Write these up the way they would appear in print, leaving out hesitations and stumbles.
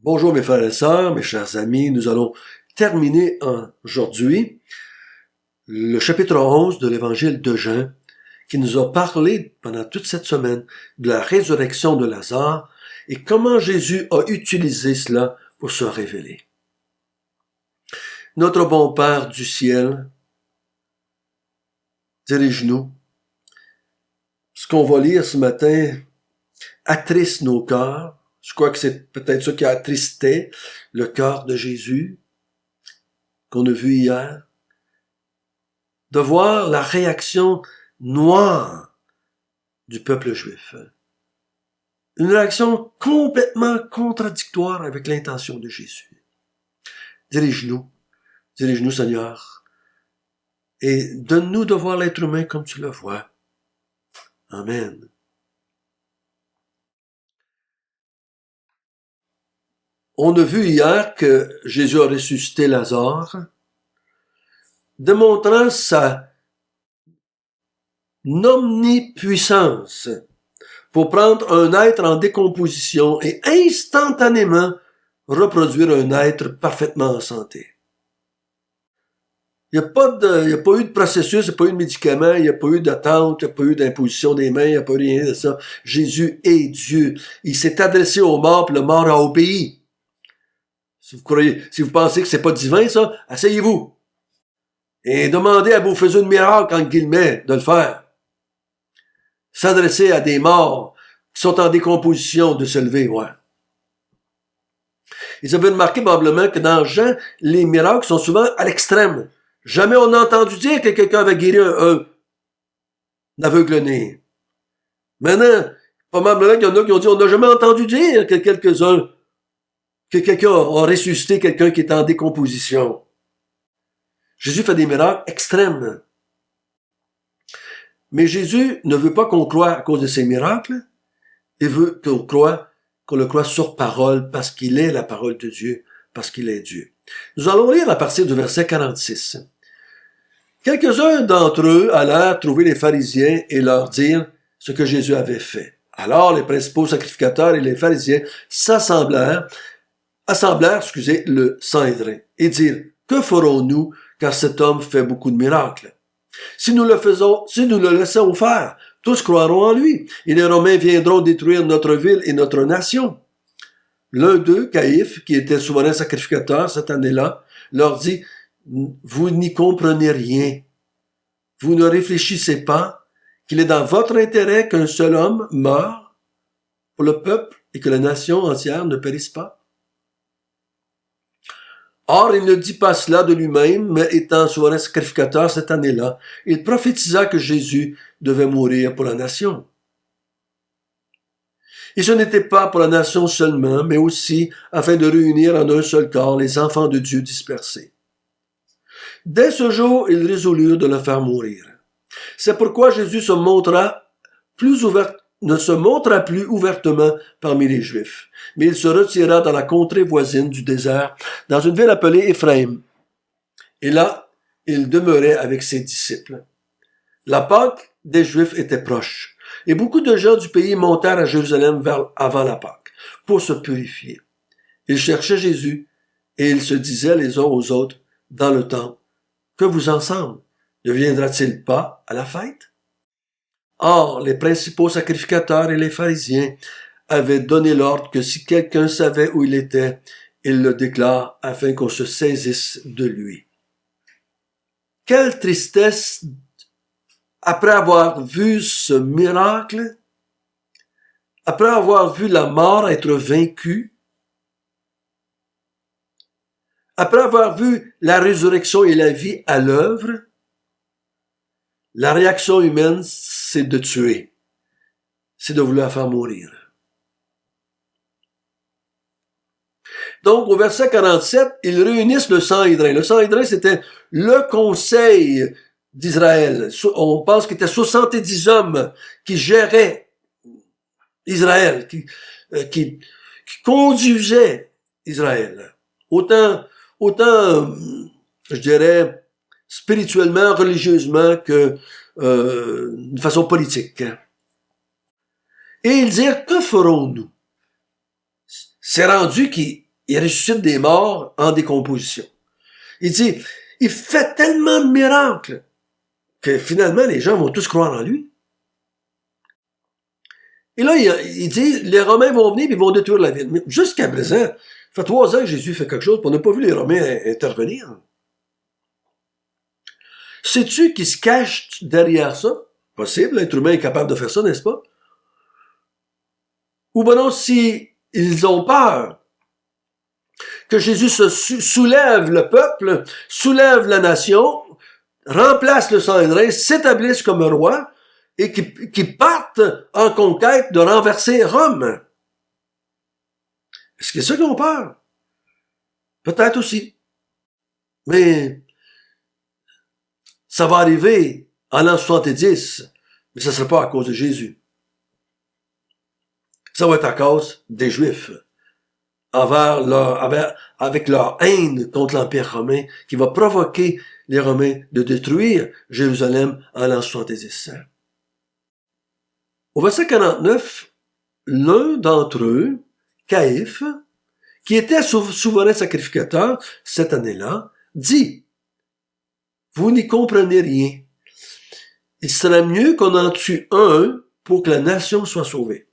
Bonjour mes frères et sœurs, mes chers amis, nous allons terminer aujourd'hui le chapitre 11 de l'évangile de Jean qui nous a parlé pendant toute cette semaine de la résurrection de Lazare et comment Jésus a utilisé cela pour se révéler. Notre bon Père du ciel, dirige-nous. Ce qu'on va lire ce matin attriste nos cœurs. Je crois que c'est peut-être ça qui a attristé le cœur de Jésus, qu'on a vu hier, de voir la réaction noire du peuple juif. Une réaction complètement contradictoire avec l'intention de Jésus. Dirige-nous Seigneur, et donne-nous de voir l'être humain comme tu le vois. Amen. On a vu hier que Jésus a ressuscité Lazare, démontrant sa omnipuissance pour prendre un être en décomposition et instantanément reproduire un être parfaitement en santé. Il n'y a pas eu de processus, il n'y a pas eu de médicament, il n'y a pas eu d'attente, il n'y a pas eu d'imposition des mains, il n'y a pas eu rien de ça. Jésus est Dieu. Il s'est adressé aux morts, puis le mort a obéi. Si vous pensez que c'est pas divin, ça, asseyez-vous. Et demandez à vos faiseurs de miracles, entre guillemets, de le faire. S'adresser à des morts qui sont en décomposition de se lever, ouais. Ils avaient remarqué probablement que dans Jean, les miracles sont souvent à l'extrême. Jamais on a entendu dire que quelqu'un avait guéri un aveugle-né. Maintenant, probablement qu'il y en a qui ont dit, on n'a jamais entendu dire que quelqu'un a ressuscité quelqu'un qui est en décomposition. Jésus fait des miracles extrêmes. Mais Jésus ne veut pas qu'on croie à cause de ses miracles. Il veut qu'on le croie sur parole parce qu'il est la parole de Dieu, parce qu'il est Dieu. Nous allons lire à partir du verset 46. Quelques-uns d'entre eux allèrent trouver les pharisiens et leur dire ce que Jésus avait fait. Alors les principaux sacrificateurs et les pharisiens assemblèrent le Sanhédrin et dirent, que ferons-nous car cet homme fait beaucoup de miracles? Si nous le laissons faire, tous croiront en lui, et les Romains viendront détruire notre ville et notre nation. L'un d'eux, Caïphe, qui était souverain sacrificateur cette année-là, leur dit, vous n'y comprenez rien. Vous ne réfléchissez pas qu'il est dans votre intérêt qu'un seul homme meure pour le peuple et que la nation entière ne périsse pas? Or, il ne dit pas cela de lui-même, mais étant souverain sacrificateur cette année-là, il prophétisa que Jésus devait mourir pour la nation. Et ce n'était pas pour la nation seulement, mais aussi afin de réunir en un seul corps les enfants de Dieu dispersés. Dès ce jour, ils résolurent de le faire mourir. C'est pourquoi Jésus ne se montra plus ouvertement parmi les Juifs, mais il se retira dans la contrée voisine du désert, dans une ville appelée Éphraïm. Et là, il demeurait avec ses disciples. La Pâque des Juifs était proche, et beaucoup de gens du pays montèrent à Jérusalem avant la Pâque, pour se purifier. Ils cherchaient Jésus, et ils se disaient les uns aux autres, dans le temple, que vous ensemble, ne viendra-t-il pas à la fête? Or, les principaux sacrificateurs et les pharisiens avaient donné l'ordre que si quelqu'un savait où il était, il le déclare afin qu'on se saisisse de lui. Quelle tristesse après avoir vu ce miracle, après avoir vu la mort être vaincue, après avoir vu la résurrection et la vie à l'œuvre, la réaction humaine, c'est de tuer. C'est de vouloir faire mourir. Donc, au verset 47, ils réunissent le Sanhédrin. Le Sanhédrin, c'était le conseil d'Israël. On pense qu'il était 70 hommes qui géraient Israël, qui conduisaient Israël. Autant, je dirais, spirituellement, religieusement que de façon politique. Et ils dirent, que ferons-nous? C'est rendu qu'ils il ressuscite des morts en décomposition. Il dit, il fait tellement de miracles que finalement, les gens vont tous croire en lui. Et là, il dit, les Romains vont venir et ils vont détruire la ville. Mais jusqu'à présent, ça fait 3 ans que Jésus fait quelque chose, puis on n'a pas vu les Romains intervenir. Sais-tu qui se cache derrière ça? Possible, l'être humain est capable de faire ça, n'est-ce pas? Ou ben non, si ils ont peur que Jésus soulève le peuple, soulève la nation, remplace le Sanhédrin, s'établisse comme un roi, et qui partent en conquête de renverser Rome. Est-ce que c'est ça qu'ils ont peur? Peut-être aussi. Mais ça va arriver en l'an 70, mais ça ne sera pas à cause de Jésus. Ça va être à cause des Juifs, avec leur haine contre l'Empire romain, qui va provoquer les Romains de détruire Jérusalem en l'an 70. Au verset 49, l'un d'entre eux, Caïphe, qui était souverain sacrificateur cette année-là, dit, vous n'y comprenez rien. Il serait mieux qu'on en tue un pour que la nation soit sauvée.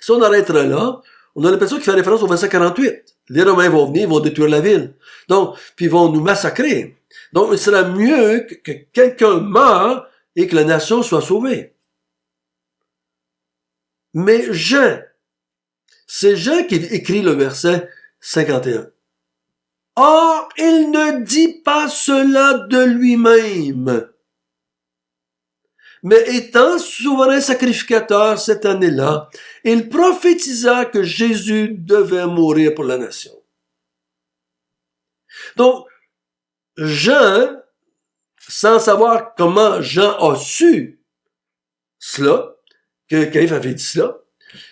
Si on arrêterait là, on a l'impression qu'il fait référence au verset 48. Les Romains vont venir, ils vont détruire la ville. Donc, puis ils vont nous massacrer. Donc, il serait mieux que quelqu'un meure et que la nation soit sauvée. Mais Jean, c'est Jean qui écrit le verset 51. Or, il ne dit pas cela de lui-même. Mais étant souverain sacrificateur cette année-là, il prophétisa que Jésus devait mourir pour la nation. Donc, Jean, sans savoir comment Jean a su cela, que Caïphe avait dit cela,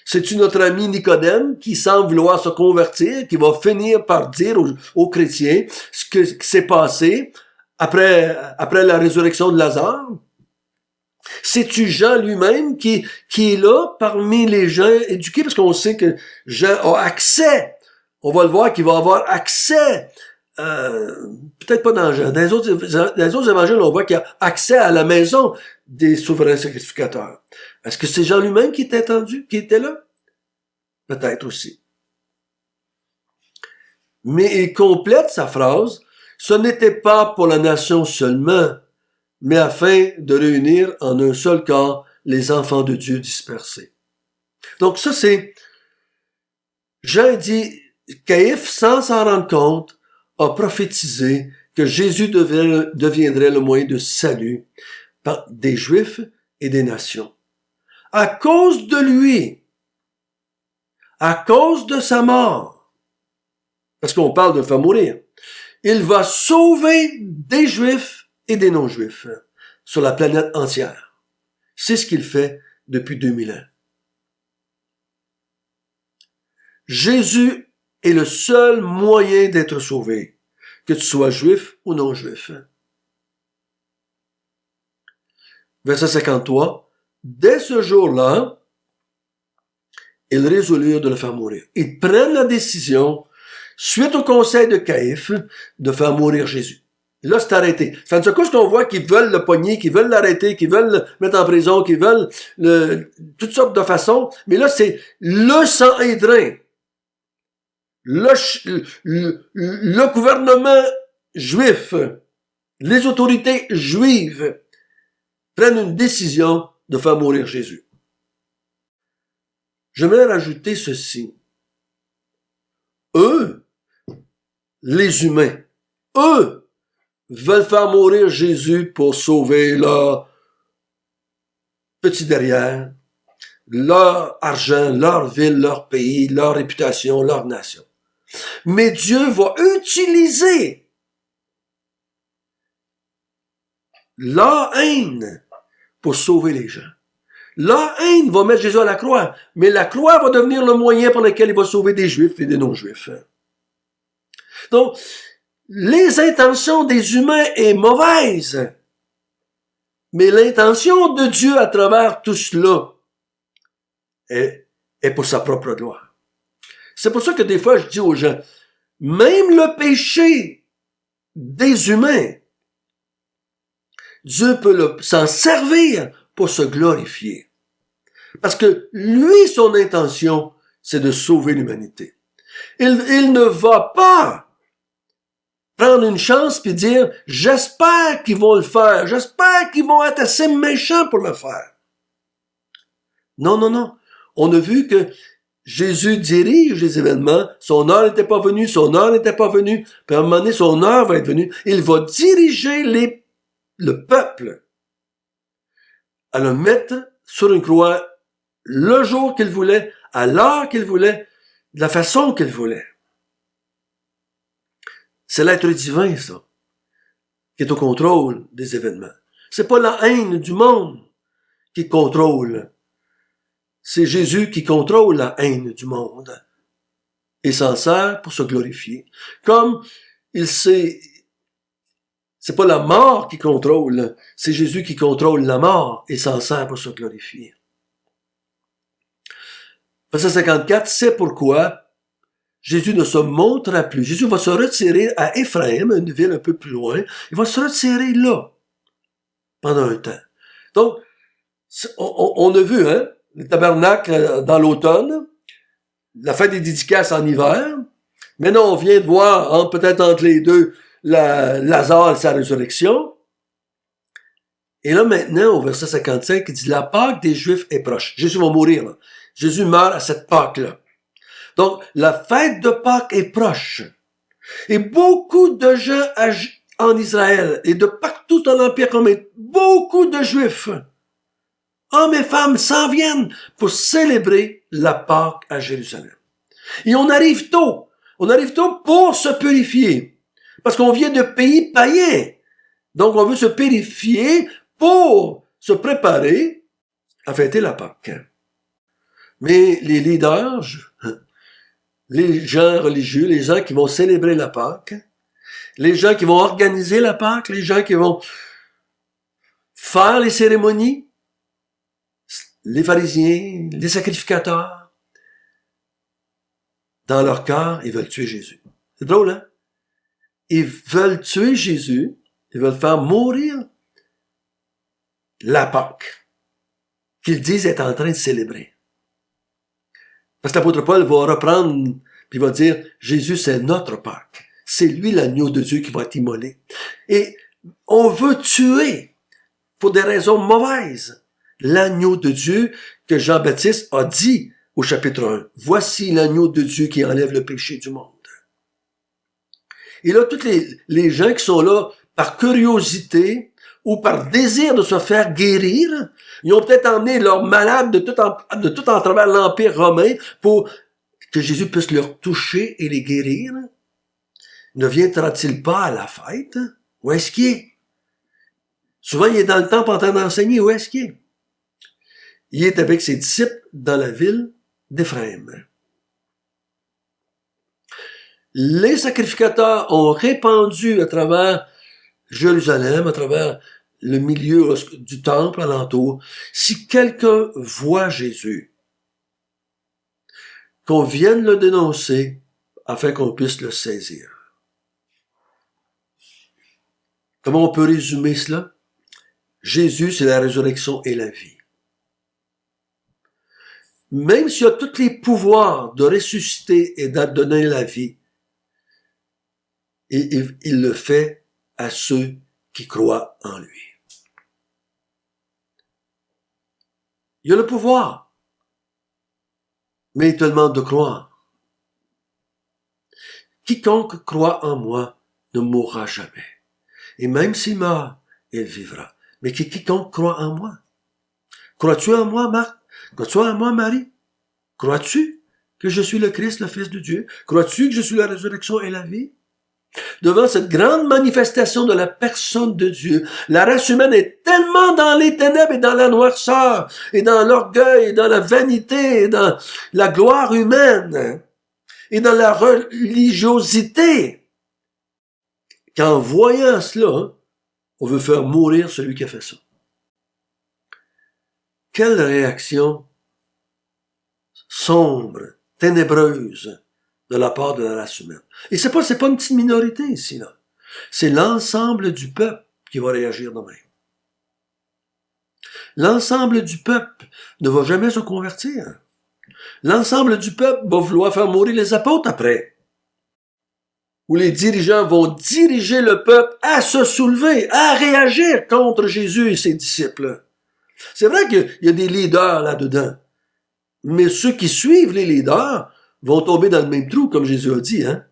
c'est notre ami Nicodème qui semble vouloir se convertir, qui va finir par dire aux chrétiens ce qui s'est passé après la résurrection de Lazare. C'est-tu Jean lui-même qui est là parmi les gens éduqués? Parce qu'on sait que Jean a accès. On va le voir qu'il va avoir accès. Peut-être pas dans Jean. Dans les autres évangiles, on voit qu'il a accès à la maison des souverains sacrificateurs. Est-ce que c'est Jean lui-même qui était là? Peut-être aussi. Mais il complète sa phrase. Ce n'était pas pour la nation seulement, mais afin de réunir en un seul corps les enfants de Dieu dispersés. Donc ça c'est, Jean dit, Caïphe, sans s'en rendre compte, a prophétisé que Jésus deviendrait le moyen de salut des Juifs et des nations. À cause de lui, à cause de sa mort, parce qu'on parle de faire mourir, il va sauver des Juifs et des non-Juifs sur la planète entière. C'est ce qu'il fait depuis 2000 ans. Jésus est le seul moyen d'être sauvé, que tu sois juif ou non-juif. Verset 53. Dès ce jour-là, ils résolurent de le faire mourir. Ils prennent la décision, suite au conseil de Caïphe, de faire mourir Jésus. Et là, c'est arrêté. C'est en tout cas ce qu'on voit qu'ils veulent le pogner, qu'ils veulent l'arrêter, qu'ils veulent le mettre en prison, qu'ils veulent toutes sortes de façons. Mais là, c'est le Sanhédrin. Le gouvernement juif, les autorités juives prennent une décision de faire mourir Jésus. J'aimerais rajouter ceci. Eux, les humains, eux, veulent faire mourir Jésus pour sauver leur petit derrière, leur argent, leur ville, leur pays, leur réputation, leur nation. Mais Dieu va utiliser leur haine pour sauver les gens. Leur haine va mettre Jésus à la croix, mais la croix va devenir le moyen par lequel il va sauver des Juifs et des non-Juifs. Donc, les intentions des humains est mauvaise, mais l'intention de Dieu à travers tout cela est pour sa propre gloire. C'est pour ça que des fois, je dis aux gens, même le péché des humains, Dieu peut s'en servir pour se glorifier. Parce que lui, son intention, c'est de sauver l'humanité. Il ne va pas prendre une chance puis dire, j'espère qu'ils vont le faire, j'espère qu'ils vont être assez méchants pour le faire. Non, non, non. On a vu que Jésus dirige les événements, son heure n'était pas venue, son heure n'était pas venue, puis à un moment donné, son heure va être venue. Il va diriger le peuple à le mettre sur une croix le jour qu'il voulait, à l'heure qu'il voulait, de la façon qu'il voulait. C'est l'être divin, ça, qui est au contrôle des événements. C'est pas la haine du monde qui contrôle. C'est Jésus qui contrôle la haine du monde et s'en sert pour se glorifier. Comme il sait, c'est pas la mort qui contrôle, c'est Jésus qui contrôle la mort et s'en sert pour se glorifier. Verset 54, c'est pourquoi Jésus ne se montrera plus. Jésus va se retirer à Éphraïm, une ville un peu plus loin. Il va se retirer là, pendant un temps. Donc, on a vu, hein, le tabernacle dans l'automne, la fête des dédicaces en hiver. Maintenant, on vient de voir, peut-être entre les deux, Lazare et sa résurrection. Et là, maintenant, au verset 55, il dit, la Pâque des Juifs est proche. Jésus va mourir, là. Jésus meurt à cette Pâque-là. Donc, la fête de Pâques est proche. Et beaucoup de gens en Israël et de partout dans l'Empire romain, beaucoup de Juifs, hommes et femmes, s'en viennent pour célébrer la Pâque à Jérusalem. Et on arrive tôt. On arrive tôt pour se purifier. Parce qu'on vient de pays païens. Donc, on veut se purifier pour se préparer à fêter la Pâque. Mais les leaders, les gens religieux, les gens qui vont célébrer la Pâque, les gens qui vont organiser la Pâque, les gens qui vont faire les cérémonies, les pharisiens, les sacrificateurs, dans leur cœur, ils veulent tuer Jésus. C'est drôle, hein? Ils veulent tuer Jésus, ils veulent faire mourir la Pâque qu'ils disent être en train de célébrer. Parce que l'apôtre Paul va reprendre, puis il va dire, Jésus, c'est notre Pâque. C'est lui l'agneau de Dieu qui va être immolé. Et on veut tuer, pour des raisons mauvaises, l'agneau de Dieu que Jean-Baptiste a dit au chapitre 1. Voici l'agneau de Dieu qui enlève le péché du monde. Et là, tous les gens qui sont là par curiosité ou par désir de se faire guérir, ils ont peut-être emmené leurs malades de tout en travers l'Empire romain pour que Jésus puisse leur toucher et les guérir. Ne viendra-t-il pas à la fête? Où est-ce qu'il est? Souvent, il est dans le temple en train d'enseigner. Où est-ce qu'il est? Il est avec ses disciples dans la ville d'Éphraïm. Les sacrificateurs ont répandu à travers Jérusalem, à travers le milieu du temple alentour. Si quelqu'un voit Jésus, qu'on vienne le dénoncer afin qu'on puisse le saisir. Comment on peut résumer cela? Jésus, c'est la résurrection et la vie. Même s'il a tous les pouvoirs de ressusciter et de donner la vie, et il le fait à ceux qui croient en lui. Il a le pouvoir, mais il te demande de croire. Quiconque croit en moi ne mourra jamais. Et même s'il meurt, il vivra. Mais quiconque croit en moi. Crois-tu en moi, Marc? Crois-tu en moi, Marie? Crois-tu que je suis le Christ, le Fils de Dieu? Crois-tu que je suis la résurrection et la vie? Devant cette grande manifestation de la personne de Dieu, la race humaine est tellement dans les ténèbres et dans la noirceur, et dans l'orgueil, et dans la vanité, et dans la gloire humaine, et dans la religiosité, qu'en voyant cela, on veut faire mourir celui qui a fait ça. Quelle réaction sombre, ténébreuse de la part de la race humaine. Et c'est pas une petite minorité ici, là. C'est l'ensemble du peuple qui va réagir de même. L'ensemble du peuple ne va jamais se convertir. L'ensemble du peuple va vouloir faire mourir les apôtres après. Où les dirigeants vont diriger le peuple à se soulever, à réagir contre Jésus et ses disciples. C'est vrai qu'il y a des leaders là-dedans. Mais ceux qui suivent les leaders vont tomber dans le même trou, comme Jésus a dit, hein.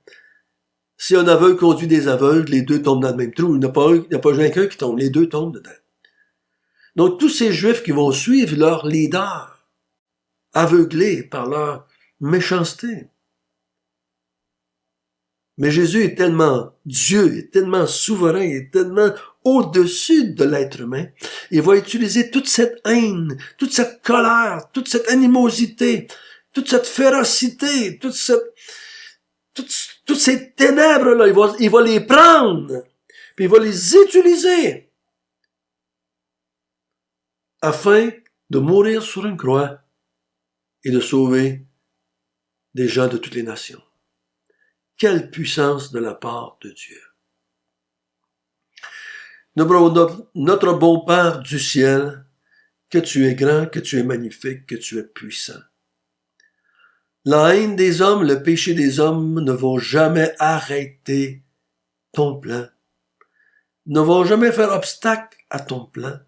Si un aveugle conduit des aveugles, les deux tombent dans le même trou. Il n'y a pas qu'un qui tombe, les deux tombent dedans. Donc, tous ces Juifs qui vont suivre leur leader, aveuglés par leur méchanceté. Mais Jésus est tellement Dieu, est tellement souverain, est tellement au-dessus de l'être humain. Il va utiliser toute cette haine, toute cette colère, toute cette animosité, toute cette férocité, toutes ces ténèbres-là, il va les prendre, puis il va les utiliser afin de mourir sur une croix et de sauver des gens de toutes les nations. Quelle puissance de la part de Dieu. Notre bon Père du ciel, que tu es grand, que tu es magnifique, que tu es puissant. La haine des hommes, le péché des hommes ne vont jamais arrêter ton plan, ne vont jamais faire obstacle à ton plan.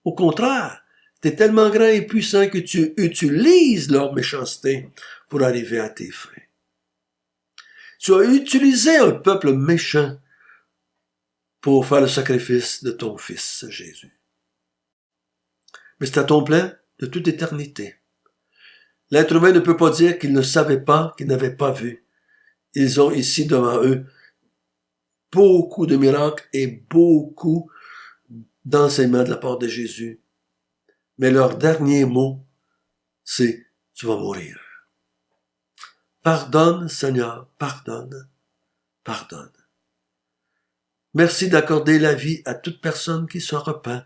Au contraire, tu es tellement grand et puissant que tu utilises leur méchanceté pour arriver à tes fins. Tu as utilisé un peuple méchant pour faire le sacrifice de ton Fils, Jésus. Mais c'est à ton plan de toute éternité. L'être humain ne peut pas dire qu'il ne savait pas, qu'il n'avait pas vu. Ils ont ici devant eux beaucoup de miracles et beaucoup d'enseignements de la part de Jésus. Mais leur dernier mot, c'est « tu vas mourir ». Pardonne, Seigneur, pardonne, pardonne. Merci d'accorder la vie à toute personne qui se repent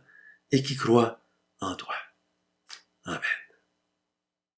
et qui croit en toi. Amen.